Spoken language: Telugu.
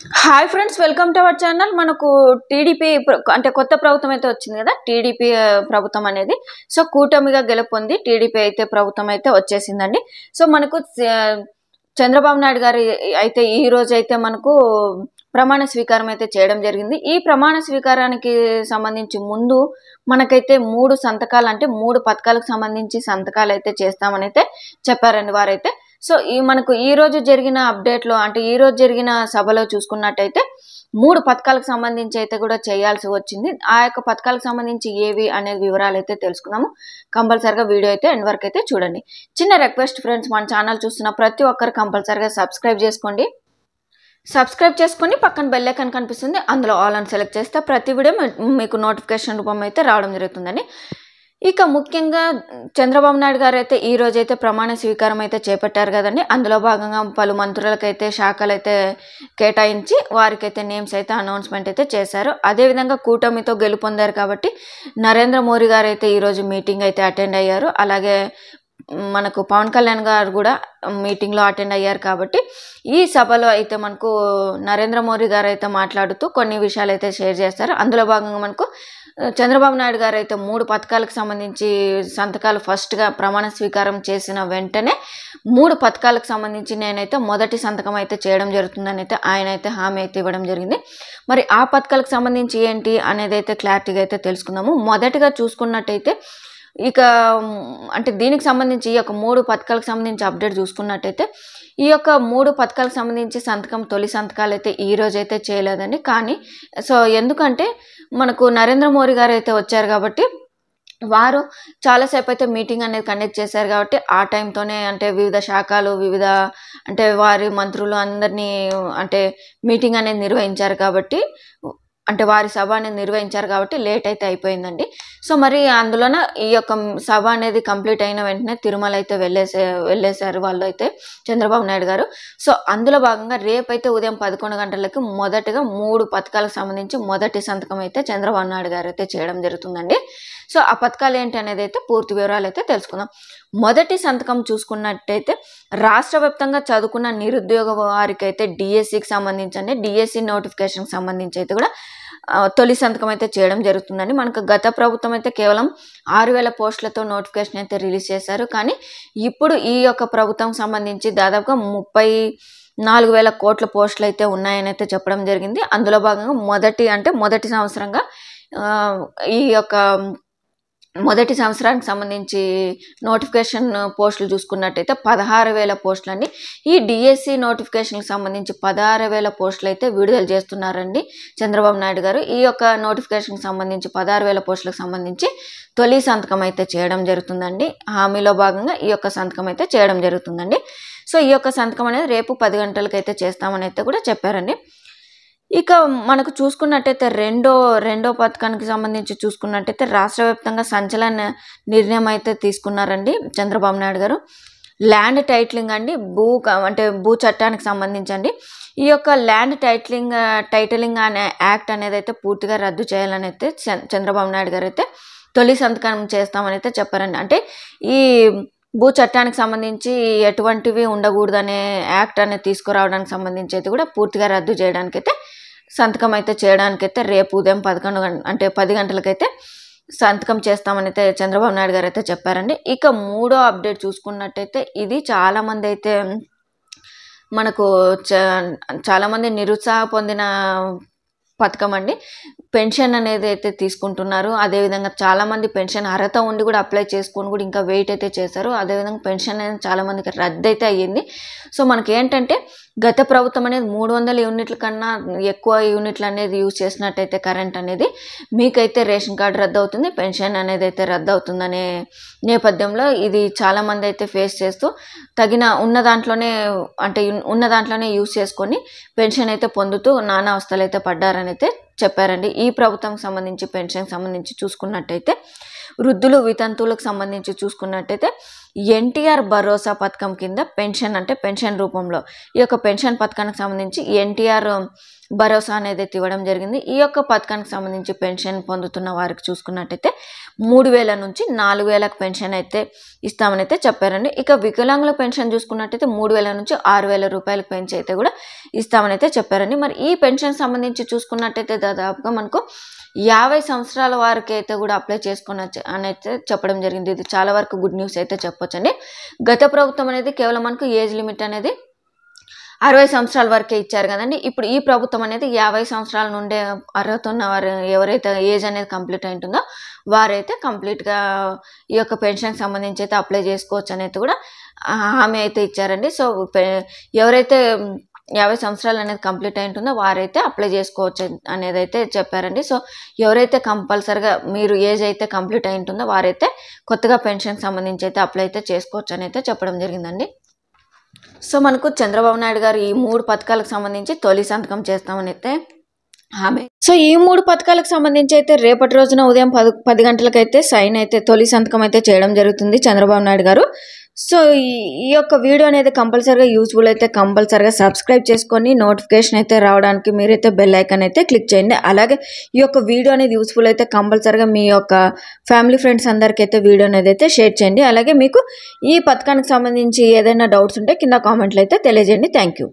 Hi friends, welcome to our channel. మనకు టీడీపీ అంటే కొత్త ప్రభుత్వం అయితే వచ్చింది కదా. టీడీపీ ప్రభుత్వం అనేది సో కూటమిగా గెలుపొంది టీడీపీ అయితే ప్రభుత్వం అయితే వచ్చేసిందండి. సో మనకు చంద్రబాబు నాయుడు గారు అయితే ఈ రోజు అయితే మనకు ప్రమాణ స్వీకారం అయితే చేయడం జరిగింది. ఈ ప్రమాణ స్వీకారానికి సంబంధించి ముందు మనకైతే 3 సంతకాలు అంటే 3 పథకాలకు సంబంధించి సంతకాలు అయితే చేస్తామని అయితే చెప్పారండి వారైతే. సో మనకు ఈ రోజు జరిగిన అప్డేట్లో అంటే ఈ రోజు జరిగిన సభలో చూసుకున్నట్టయితే 3 పథకాలకు సంబంధించి అయితే కూడా చేయాల్సి వచ్చింది. ఆ యొక్క పథకాలకు సంబంధించి ఏవి అనే వివరాలు అయితే తెలుసుకుందాము. కంపల్సరిగా వీడియో అయితే ఎండ్ వరకు అయితే చూడండి. చిన్న రిక్వెస్ట్ ఫ్రెండ్స్, మన ఛానల్ చూస్తున్న ప్రతి ఒక్కరు కంపల్సరిగా సబ్స్క్రైబ్ చేసుకోండి. సబ్స్క్రైబ్ చేసుకొని పక్కన బెల్ ఐకాన్ కనిపిస్తుంది, అందులో ఆల్ అని సెలెక్ట్ చేస్తే ప్రతి వీడియో మీకు నోటిఫికేషన్ రూపంలో అయితే రావడం జరుగుతుందండి. ఇక ముఖ్యంగా చంద్రబాబు నాయుడు గారు అయితే ఈ రోజైతే ప్రమాణ స్వీకారం అయితే చేపట్టారు కదండి. అందులో భాగంగా పలు మంత్రులకైతే శాఖలు అయితే కేటాయించి వారికైతే నేమ్స్ అయితే అనౌన్స్మెంట్ అయితే చేశారు. అదేవిధంగా కూటమితో గెలుపొందారు కాబట్టి నరేంద్ర మోడీ గారు అయితే ఈరోజు మీటింగ్ అయితే అటెండ్ అయ్యారు. అలాగే మనకు పవన్ కళ్యాణ్ గారు కూడా మీటింగ్లో అటెండ్ అయ్యారు. కాబట్టి ఈ సభలో అయితే మనకు నరేంద్ర మోడీ గారు అయితే మాట్లాడుతూ కొన్ని విషయాలు అయితే షేర్ చేస్తారు. అందులో భాగంగా మనకు చంద్రబాబు నాయుడు గారు అయితే 3 పథకాలకు సంబంధించి సంతకాలు ఫస్ట్గా ప్రమాణ స్వీకారం చేసిన వెంటనే 3 పథకాలకు సంబంధించి నేనైతే మొదటి సంతకం అయితే చేయడం జరుగుతుందని అయితే ఆయన అయితే హామీ అయితే ఇవ్వడం జరిగింది. మరి ఆ పథకాలకు సంబంధించి ఏంటి అనేది అయితే క్లారిటీగా అయితే తెలుసుకుందాము. మొదటిగా చూసుకున్నట్టయితే ఇక అంటే దీనికి సంబంధించి ఈ యొక్క 3 పథకాలకు సంబంధించి అప్డేట్ చూసుకున్నట్టయితే ఈ యొక్క 3 పథకాలకు సంబంధించి తొలి సంతకాలు అయితే ఈ రోజు అయితే చేయలేదండి. కానీ సో ఎందుకంటే మనకు నరేంద్ర మోడీ గారు అయితే వచ్చారు కాబట్టి వారు చాలాసేపు అయితే మీటింగ్ అనేది కండక్ట్ చేశారు. కాబట్టి ఆ టైంతోనే అంటే వివిధ శాఖలు అంటే వారి మంత్రులు అందరినీ అంటే మీటింగ్ అనేది నిర్వహించారు కాబట్టి అంటే వారి సభ అనేది నిర్వహించారు కాబట్టి లేట్ అయితే అయిపోయిందండి. సో మరి అందులోన ఈ యొక్క సభ అనేది కంప్లీట్ అయిన వెంటనే తిరుమల అయితే వెళ్ళేశారు వాళ్ళు అయితే చంద్రబాబు నాయుడు గారు. సో అందులో భాగంగా రేపైతే ఉదయం 11 గంటలకి మొదటగా 3 పథకాలకు సంబంధించి మొదటి సంతకం అయితే చంద్రబాబు నాయుడు గారు అయితే చేయడం జరుగుతుందండి. సో ఆ పథకాలు ఏంటి అనేది అయితే పూర్తి వివరాలు అయితే తెలుసుకుందాం. మొదటి సంతకం చూసుకున్నట్టయితే రాష్ట్ర వ్యాప్తంగా చదువుకున్న నిరుద్యోగ వారికి అయితే డిఎస్సికి సంబంధించి డిఎస్సి నోటిఫికేషన్కి సంబంధించి అయితే కూడా తొలి సంతకం అయితే చేయడం జరుగుతుందండి. మనకు గత ప్రభుత్వం అయితే కేవలం 6,000 పోస్టులతో నోటిఫికేషన్ అయితే రిలీజ్ చేశారు. కానీ ఇప్పుడు ఈ యొక్క ప్రభుత్వం సంబంధించి దాదాపుగా 34,000 కోట్ల పోస్టులు అయితే ఉన్నాయని అయితే చెప్పడం జరిగింది. అందులో భాగంగా మొదటి సంవత్సరంగా ఈ యొక్క మొదటి సంవత్సరానికి సంబంధించి నోటిఫికేషన్ పోస్టులు చూసుకున్నట్టయితే 16,000 పోస్టులు అండి. ఈ డిఎస్సి నోటిఫికేషన్కి సంబంధించి 16,000 పోస్టులు అయితే విడుదల చేస్తున్నారండి చంద్రబాబు నాయుడు గారు. ఈ యొక్క నోటిఫికేషన్కి సంబంధించి 16,000 పోస్టులకు సంబంధించి తొలి సంతకం అయితే చేయడం జరుగుతుందండి. హామీలో భాగంగా ఈ యొక్క సంతకం అయితే చేయడం జరుగుతుందండి. సో ఈ యొక్క సంతకం అనేది రేపు 10 గంటలకు అయితే చేస్తామని అయితే కూడా చెప్పారండి. ఇక మనకు చూసుకున్నట్టయితే రెండో పథకానికి సంబంధించి చూసుకున్నట్టయితే రాష్ట్ర వ్యాప్తంగా సంచలన నిర్ణయం అయితే తీసుకున్నారండి చంద్రబాబు నాయుడు గారు. ల్యాండ్ టైటిలింగ్ అండి, భూ చట్టానికి సంబంధించండి. ఈ యొక్క ల్యాండ్ టైటిలింగ్ అనే యాక్ట్ అనేది అయితే పూర్తిగా రద్దు చేయాలని అయితే చంద్రబాబు నాయుడు గారు అయితే తొలి సంతకం చేస్తామని అయితే చెప్పారండి. అంటే ఈ భూ చట్టానికి సంబంధించి ఎటువంటివి ఉండకూడదనే యాక్ట్ అనేది తీసుకురావడానికి సంబంధించి అయితే కూడా పూర్తిగా రద్దు చేయడానికైతే సంతకం అయితే చేయడానికైతే రేపు ఉదయం 10 గంటలకైతే సంతకం చేస్తామని అయితే చంద్రబాబు నాయుడు గారు అయితే చెప్పారండి. ఇక 3వ అప్డేట్ చూసుకున్నట్టయితే ఇది చాలామంది అయితే మనకు చాలామంది నిరుత్సాహ పొందిన పథకం అండి. పెన్షన్ అనేది అయితే తీసుకుంటున్నారు. అదేవిధంగా చాలామంది పెన్షన్ అర్హత ఉండి కూడా అప్లై చేసుకొని కూడా ఇంకా వెయిట్ అయితే చేశారు. అదేవిధంగా పెన్షన్ అనేది చాలామందికి రద్దు అయితే అయ్యింది. సో మనకి ఏంటంటే గత ప్రభుత్వం అనేది 300 యూనిట్ల కన్నా ఎక్కువ యూనిట్లు అనేది యూజ్ చేసినట్టయితే కరెంట్ అనేది మీకైతే రేషన్ కార్డు రద్దు అవుతుంది, పెన్షన్ అనేది అయితే రద్దు అవుతుందనే నేపథ్యంలో ఇది చాలామంది అయితే ఫేస్ చేస్తూ ఉన్న దాంట్లోనే యూజ్ చేసుకొని పెన్షన్ అయితే పొందుతూ నానా అవస్థలు అయితే పడ్డారని అయితే చెప్పారండి. ఈ ప్రభుత్వంకి సంబంధించి పెన్షన్కి సంబంధించి చూసుకున్నట్టయితే వృద్ధులు వితంతువులకు సంబంధించి చూసుకున్నట్టయితే ఎన్టీఆర్ భరోసా పథకం కింద పెన్షన్ అంటే పెన్షన్ రూపంలో ఈ యొక్క పెన్షన్ పథకానికి సంబంధించి ఎన్టీఆర్ భరోసా అనేది ఇవ్వడం జరిగింది. ఈ యొక్క పథకానికి సంబంధించి పెన్షన్ పొందుతున్న వారికి చూసుకున్నట్టయితే 3,000 నుంచి 4,000 పెన్షన్ అయితే ఇస్తామని అయితే చెప్పారండి. ఇక వికలాంగుల పెన్షన్ చూసుకున్నట్టయితే 3,000 నుంచి 6,000 రూపాయలకు పెంచి అయితే కూడా ఇస్తామని అయితే చెప్పారండి. మరి ఈ పెన్షన్ సంబంధించి చూసుకున్నట్టయితే దాదాపుగా మనకు 50 సంవత్సరాల వారికి అయితే కూడా అప్లై చేసుకోవచ్చు అని అయితే చెప్పడం జరిగింది. ఇది చాలా వరకు గుడ్ న్యూస్ అయితే చెప్పొచ్చండి. గత ప్రభుత్వం అనేది కేవలం మనకు ఏజ్ లిమిట్ అనేది 60 సంవత్సరాల వరకే ఇచ్చారు కదండి. ఇప్పుడు ఈ ప్రభుత్వం అనేది 50 సంవత్సరాల నుండే అర్హత ఉన్న వారు ఎవరైతే ఏజ్ అనేది కంప్లీట్ అయి ఉంటుందో వారైతే కంప్లీట్గా ఈ యొక్క పెన్షన్కి సంబంధించి అయితే అప్లై చేసుకోవచ్చు అనేది కూడా హామీ అయితే ఇచ్చారండి. సో ఎవరైతే 50 సంవత్సరాలు అనేది కంప్లీట్ అయి ఉంటుందో వారైతే అప్లై చేసుకోవచ్చు అనేది అయితే చెప్పారండి. సో ఎవరైతే కంపల్సరిగా మీరు ఏజ్ అయితే కంప్లీట్ అయి ఉంటుందో వారైతే కొత్తగా పెన్షన్కి సంబంధించి అయితే అప్లై అయితే చేసుకోవచ్చు అని అయితే చెప్పడం జరిగిందండి. సో మనకు చంద్రబాబు నాయుడు గారు ఈ 3 పథకాలకు సంబంధించి తొలి సంతకం చేస్తామని అయితే హామీ. సో ఈ 3 పథకాలకు సంబంధించి అయితే రేపటి రోజున ఉదయం 10 గంటలకైతే సైన్ అయితే తొలి సంతకం అయితే చేయడం జరుగుతుంది చంద్రబాబు నాయుడు గారు. సో ఈ యొక్క వీడియో అనేది కంపల్సరీగా యూస్ఫుల్ అయితే కంపల్సరీగా సబ్స్క్రైబ్ చేసుకొని నోటిఫికేషన్ అయితే రావడానికి మీరైతే బెల్ ఐకాన్ అయితే క్లిక్ చేయండి. అలాగే ఈ యొక్క వీడియో అనేది యూస్ఫుల్ అయితే కంపల్సరీగా మీ యొక్క ఫ్యామిలీ ఫ్రెండ్స్ అందరికీ అయితే వీడియో అనేది అయితే షేర్ చేయండి. అలాగే మీకు ఈ పథకానికి సంబంధించి ఏదైనా డౌట్స్ ఉంటే కింద కామెంట్లు అయితే తెలియజేయండి. Thank you.